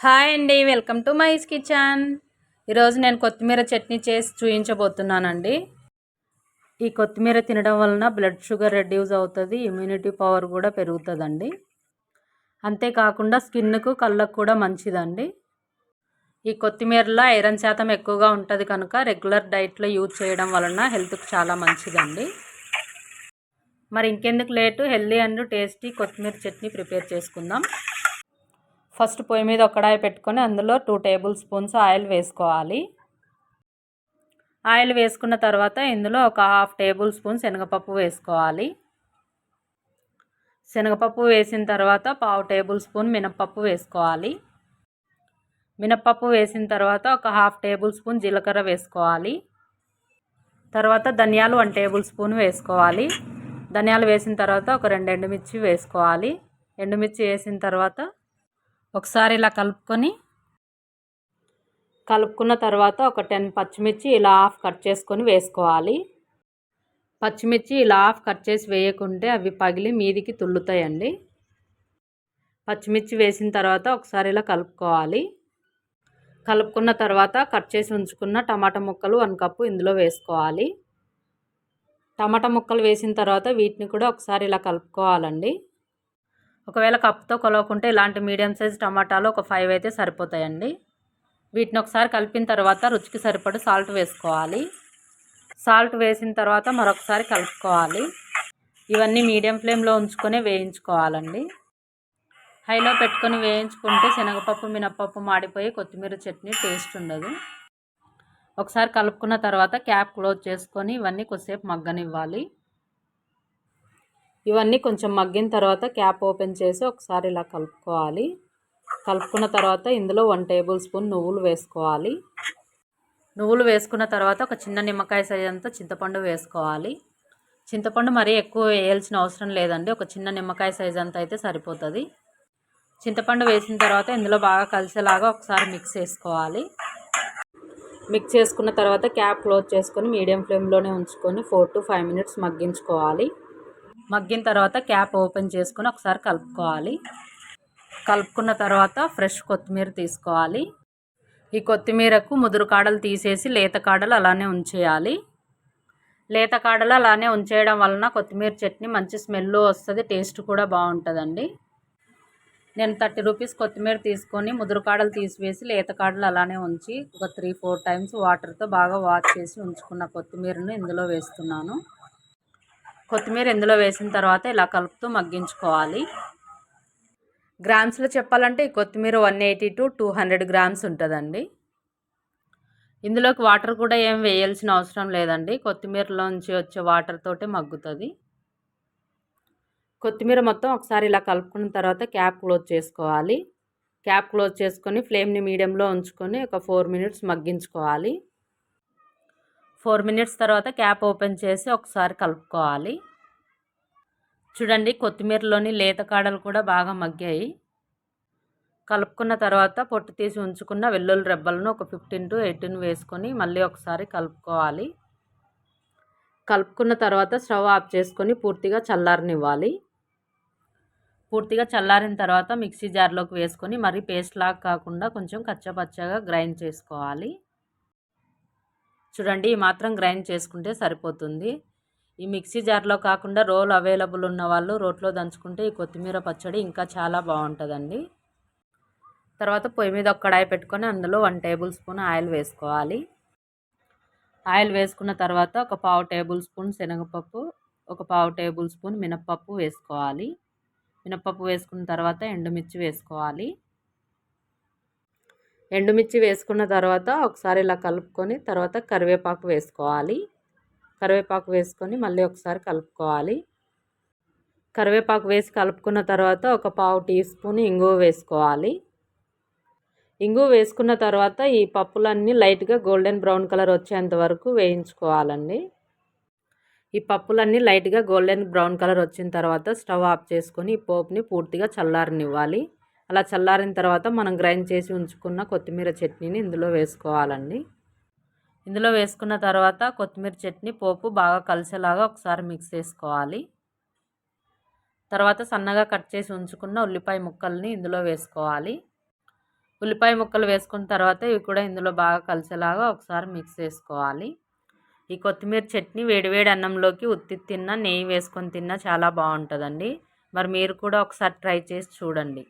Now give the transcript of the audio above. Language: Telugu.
హాయ్ అండి, వెల్కమ్ టు మైస్ కిచెన్. ఈరోజు నేను కొత్తిమీర చట్నీ చేసి చూపించబోతున్నానండి. ఈ కొత్తిమీర తినడం వలన బ్లడ్ షుగర్ రెడ్యూస్ అవుతుంది, ఇమ్యూనిటీ పవర్ కూడా పెరుగుతుందండి. అంతేకాకుండా స్కిన్కు కళ్ళకు కూడా మంచిదండి. ఈ కొత్తిమీరలో ఐరన్ శాతం ఎక్కువగా ఉంటుంది కనుక రెగ్యులర్ డైట్లో యూజ్ చేయడం వలన హెల్త్కు చాలా మంచిదండి. మరి ఇంకెందుకు లేటు, హెల్దీ అండ్ టేస్టీ కొత్తిమీర చట్నీ ప్రిపేర్ చేసుకుందాం. ఫస్ట్ పొయ్యి మీద ఒక కడాయి పెట్టుకొని అందులో 2 టేబుల్ స్పూన్స్ ఆయిల్ వేసుకోవాలి. ఆయిల్ వేసుకున్న తర్వాత ఇందులో ఒక 1/2 టేబుల్ స్పూన్ శనగపప్పు వేసుకోవాలి. శనగపప్పు వేసిన తర్వాత 1/2 టేబుల్ స్పూన్ మినప్పప్పు వేసుకోవాలి. మినప్పప్పు వేసిన తర్వాత ఒక 1/2 టేబుల్ స్పూన్ జీలకర్ర వేసుకోవాలి. తర్వాత ధనియాలు 1 టేబుల్ స్పూన్ వేసుకోవాలి. ధనియాలు వేసిన తర్వాత ఒక 2 ఎండుమిర్చి వేసుకోవాలి. ఎండుమిర్చి వేసిన తర్వాత ఒకసారి ఇలా కలుపుకున్న తర్వాత ఒక 10 పచ్చిమిర్చి ఇలా హాఫ్ కట్ చేసుకొని వేసుకోవాలి. పచ్చిమిర్చి ఇలా హాఫ్ కట్ చేసి వేయకుంటే అవి పగిలి మీదికి తుల్లుతాయండి. పచ్చిమిర్చి వేసిన తర్వాత ఒకసారి ఇలా కలుపుకోవాలి. కలుపుకున్న తర్వాత కట్ చేసి ఉంచుకున్న టమాటా ముక్కలు 1 కప్పు ఇందులో వేసుకోవాలి. టమాటా ముక్కలు వేసిన తర్వాత వీటిని కూడా ఒకసారి ఇలా కలుపుకోవాలండి. ఒకవేళ కప్పుతో కొలవకుంటే ఇలాంటి మీడియం సైజ్ టమాటాలు ఒక 5 అయితే సరిపోతాయండి. వీటిని ఒకసారి కలిపిన తర్వాత రుచికి సరిపడు సాల్ట్ వేసుకోవాలి. సాల్ట్ వేసిన తర్వాత మరొకసారి కలుపుకోవాలి. ఇవన్నీ మీడియం ఫ్లేమ్లో ఉంచుకొని వేయించుకోవాలండి. హైలో పెట్టుకొని వేయించుకుంటే శనగపప్పు మినప్పప్పు మాడిపోయి కొత్తిమీర చట్నీ టేస్ట్ ఉండదు. ఒకసారి కలుపుకున్న తర్వాత క్యాప్ క్లోజ్ చేసుకొని ఇవన్నీ కొద్దిసేపు మగ్గనివ్వాలి. ఇవన్నీ కొంచెం మగ్గిన తర్వాత క్యాప్ ఓపెన్ చేసి ఒకసారి ఇలా కలుపుకోవాలి. కలుపుకున్న తర్వాత ఇందులో 1 టేబుల్ స్పూన్ నువ్వులు వేసుకోవాలి. నువ్వులు వేసుకున్న తర్వాత ఒక చిన్న నిమ్మకాయ సైజ్ అంతా చింతపండు వేసుకోవాలి. చింతపండు మరీ ఎక్కువ వేయాల్సిన అవసరం లేదండి, ఒక చిన్న నిమ్మకాయ సైజ్ అంతా అయితే సరిపోతుంది. చింతపండు వేసిన తర్వాత ఇందులో బాగా కలిసేలాగా ఒకసారి మిక్స్ చేసుకోవాలి. మిక్స్ చేసుకున్న తర్వాత క్యాప్ క్లోజ్ చేసుకొని మీడియం ఫ్లేమ్లోనే ఉంచుకొని 4 to 5 మినిట్స్ మగ్గించుకోవాలి. మగ్గిన తర్వాత క్యాప్ ఓపెన్ చేసుకొని ఒకసారి కలుపుకోవాలి. కలుపుకున్న తర్వాత ఫ్రెష్ కొత్తిమీర తీసుకోవాలి. ఈ కొత్తిమీరకు ముదురు కాడలు తీసేసి లేత కాడలు అలానే ఉంచేయాలి. లేత కాడలు అలానే ఉంచేయడం వలన కొత్తిమీర చట్నీ మంచి స్మెల్ వస్తుంది, టేస్ట్ కూడా బాగుంటుందండి. నేను 30 రూపీస్ కొత్తిమీర తీసుకొని ముదురు కాడలు తీసివేసి లేత కాడలు అలానే ఉంచి ఒక 3-4 టైమ్స్ వాటర్తో బాగా వాష్ చేసి ఉంచుకున్న కొత్తిమీరను ఇందులో వేస్తున్నాను. కొత్తిమీర ఇందులో వేసిన తర్వాత ఇలా కలుపుతూ మగ్గించుకోవాలి. గ్రామ్స్లో చెప్పాలంటే ఈ కొత్తిమీర 180 to 200 గ్రామ్స్ ఉంటుందండి. ఇందులోకి వాటర్ కూడా ఏం వేయాల్సిన అవసరం లేదండి, కొత్తిమీరలోంచి వచ్చే వాటర్ తోటే మగ్గుతుంది. కొత్తిమీర మొత్తం ఒకసారి ఇలా కలుపుకున్న తర్వాత క్యాప్ క్లోజ్ చేసుకోవాలి. క్యాప్ క్లోజ్ చేసుకొని ఫ్లేమ్ని మీడియంలో ఉంచుకొని ఒక 4 మినిట్స్ మగ్గించుకోవాలి. 4 మినిట్స్ తర్వాత క్యాప్ ఓపెన్ చేసి ఒకసారి కలుపుకోవాలి. చూడండి, కొత్తిమీరలోని లేత కాడలు కూడా బాగా మగ్గాయి. కలుపుకున్న తర్వాత పొట్టు తీసి ఉంచుకున్న వెల్లుల్లి రెబ్బలను ఒక 15 to 18 వేసుకొని మళ్ళీ ఒకసారి కలుపుకోవాలి. కలుపుకున్న తర్వాత స్టవ్ ఆఫ్ చేసుకొని పూర్తిగా చల్లారనివ్వాలి. పూర్తిగా చల్లారిన తర్వాత మిక్సీ జార్లోకి వేసుకొని మరీ పేస్ట్ లాగా కాకుండా కొంచెం కచ్చపచ్చగా గ్రైండ్ చేసుకోవాలి. చూడండి, ఈ మాత్రం గ్రైండ్ చేసుకుంటే సరిపోతుంది. ఈ మిక్సీ జార్లో కాకుండా రోల్ అవైలబుల్ ఉన్న వాళ్ళు రోట్లో దంచుకుంటే ఈ కొత్తిమీర పచ్చడి ఇంకా చాలా బాగుంటుందండి. తర్వాత పొయ్యి మీద ఒక కడాయి పెట్టుకొని అందులో 1 టేబుల్ స్పూన్ ఆయిల్ వేసుకోవాలి. ఆయిల్ వేసుకున్న తర్వాత ఒక 1/2 టేబుల్ స్పూన్ శనగపప్పు, ఒక 1/2 టేబుల్ స్పూన్ మినప్పప్పు వేసుకోవాలి. మినప్పప్పు వేసుకున్న తర్వాత ఎండుమిర్చి వేసుకోవాలి. ఎండుమిర్చి వేసుకున్న తర్వాత ఒకసారి ఇలా కలుపుకొని తర్వాత కరివేపాకు వేసుకోవాలి. కరివేపాకు వేసుకొని మళ్ళీ ఒకసారి కలుపుకోవాలి. కరివేపాకు వేసి కలుపుకున్న తర్వాత ఒక 1/2 టీ స్పూన్ ఇంగువ వేసుకోవాలి. ఇంగువ వేసుకున్న తర్వాత ఈ పప్పులన్నీ లైట్గా గోల్డెన్ బ్రౌన్ కలర్ వచ్చేంత వరకు వేయించుకోవాలండి. ఈ పప్పులన్నీ లైట్గా గోల్డెన్ బ్రౌన్ కలర్ వచ్చిన తర్వాత స్టవ్ ఆఫ్ చేసుకొని ఈ పోపుని పూర్తిగా చల్లారనివ్వాలి. అలా చల్లారిన తర్వాత మనం గ్రైండ్ చేసి ఉంచుకున్న కొత్తిమీర చట్నీని ఇందులో వేసుకోవాలండి. ఇందులో వేసుకున్న తర్వాత కొత్తిమీర చట్నీ పోపు బాగా కలిసేలాగా ఒకసారి మిక్స్ చేసుకోవాలి. తర్వాత సన్నగా కట్ చేసి ఉంచుకున్న ఉల్లిపాయ ముక్కల్ని ఇందులో వేసుకోవాలి. ఉల్లిపాయ ముక్కలు వేసుకున్న తర్వాత ఇవి కూడా ఇందులో బాగా కలిసేలాగా ఒకసారి మిక్స్ చేసుకోవాలి. ఈ కొత్తిమీర చట్నీ వేడివేడి అన్నంలోకి ఉత్తి తిన్నా నెయ్యి వేసుకొని తిన్నా చాలా బాగుంటుందండి. మరి మీరు కూడా ఒకసారి ట్రై చేసి చూడండి.